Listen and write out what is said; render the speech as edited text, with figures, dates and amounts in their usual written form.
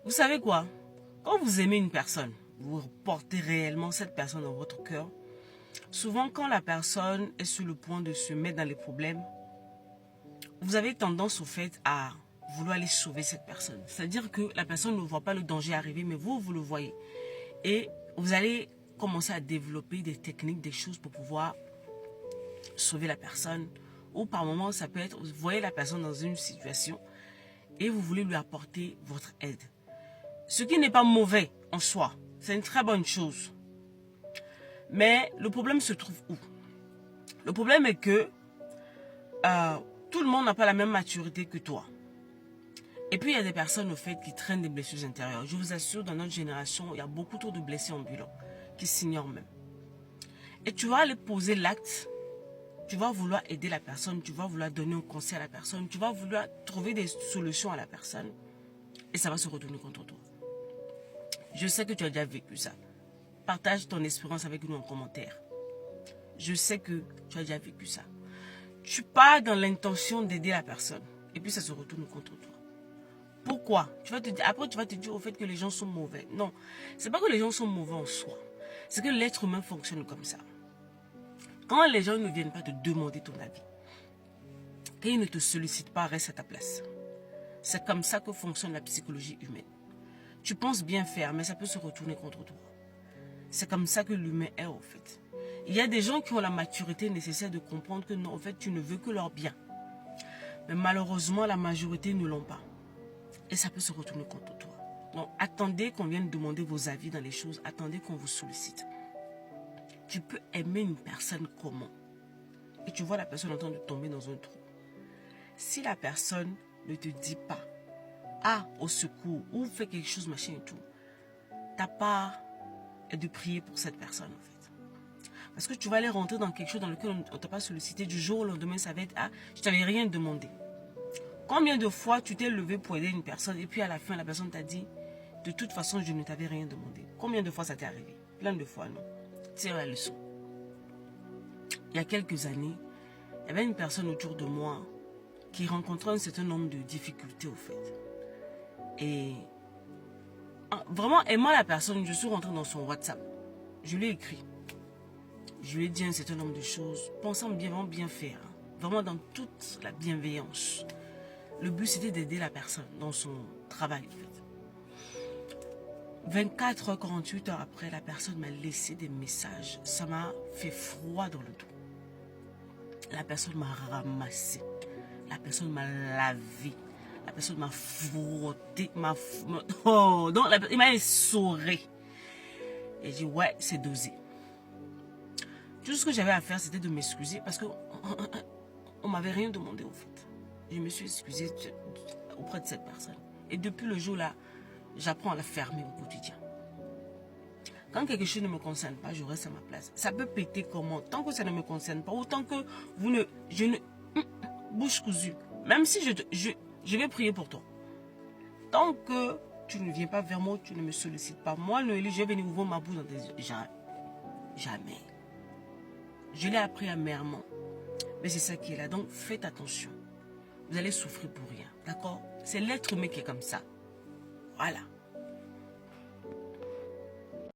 Vous savez quoi? Quand vous aimez une personne, vous portez réellement cette personne dans votre cœur. Souvent, quand la personne est sur le point de se mettre dans les problèmes, vous avez tendance au fait à vouloir aller sauver cette personne. C'est-à-dire que la personne ne voit pas le danger arriver, mais vous le voyez. Et vous allez commencer à développer des techniques, des choses pour pouvoir sauver la personne. Ou par moments, ça peut être, vous voyez la personne dans une situation et vous voulez lui apporter votre aide. Ce qui n'est pas mauvais en soi. C'est une très bonne chose. Mais le problème se trouve où? Le problème est que tout le monde n'a pas la même maturité que toi. Et puis, il y a des personnes, au fait, qui traînent des blessures intérieures. Je vous assure, dans notre génération, il y a beaucoup trop de blessés ambulants qui s'ignorent même. Et tu vas aller poser l'acte, tu vas vouloir aider la personne, tu vas vouloir donner un conseil à la personne, tu vas vouloir trouver des solutions à la personne et ça va se retourner contre toi. Je sais que tu as déjà vécu ça. Partage ton expérience avec nous en commentaire. Je sais que tu as déjà vécu ça. Tu pars dans l'intention d'aider la personne et puis ça se retourne contre toi. Pourquoi? Après, tu vas te dire au fait que les gens sont mauvais. Non, c'est pas que les gens sont mauvais en soi. C'est que l'être humain fonctionne comme ça. Quand les gens ne viennent pas te demander ton avis, quand ils ne te sollicitent pas, reste à ta place. C'est comme ça que fonctionne la psychologie humaine. Tu penses bien faire, mais ça peut se retourner contre toi. C'est comme ça que l'humain est au fait. Il y a des gens qui ont la maturité nécessaire de comprendre que non, en fait, tu ne veux que leur bien. Mais malheureusement, la majorité ne l'ont pas. Et ça peut se retourner contre toi. Donc, attendez qu'on vienne demander vos avis dans les choses. Attendez qu'on vous sollicite. Tu peux aimer une personne comment? Et tu vois la personne en train de tomber dans un trou. Si la personne ne te dit pas, ah, au secours, ou fait quelque chose, machin et tout, ta part est de prier pour cette personne, en fait. Parce que tu vas aller rentrer dans quelque chose dans lequel on ne t'a pas sollicité. Du jour au lendemain, ça va être, ah, je t'avais rien demandé. Combien de fois tu t'es levé pour aider une personne et puis à la fin, la personne t'a dit, de toute façon, je ne t'avais rien demandé. Combien de fois ça t'est arrivé? Plein de fois, non? Tire la leçon. Il y a quelques années, il y avait une personne autour de moi qui rencontrait un certain nombre de difficultés au fait. Et vraiment aimant la personne, je suis rentrée dans son WhatsApp. Je lui ai écrit. Je lui ai dit un certain nombre de choses, pensant bien faire. Vraiment dans toute la bienveillance. Le but, c'était d'aider la personne dans son travail. En fait. 24 heures, 48 heures après, la personne m'a laissé des messages. Ça m'a fait froid dans le dos. La personne m'a ramassé. La personne m'a lavé. La personne m'a frotté. Oh, donc il m'a essoré. Et j'ai dit, ouais, c'est dosé. Tout ce que j'avais à faire, c'était de m'excuser parce que on m'avait rien demandé, au fait. Je me suis excusée auprès de cette personne. Et depuis le jour-là, j'apprends à la fermer au quotidien. Quand quelque chose ne me concerne pas, je reste à ma place. Ça peut péter comment? Tant que ça ne me concerne pas, autant que bouche cousue. Même si je vais prier pour toi. Tant que tu ne viens pas vers moi, tu ne me sollicites pas. Moi, Noélie, je vais venir ouvrir ma bouche dans tes yeux. Jamais. Je l'ai appris amèrement. Mais c'est ça qui est là. Donc, faites attention. Vous allez souffrir pour rien. D'accord? C'est l'être humain qui est comme ça. Voilà.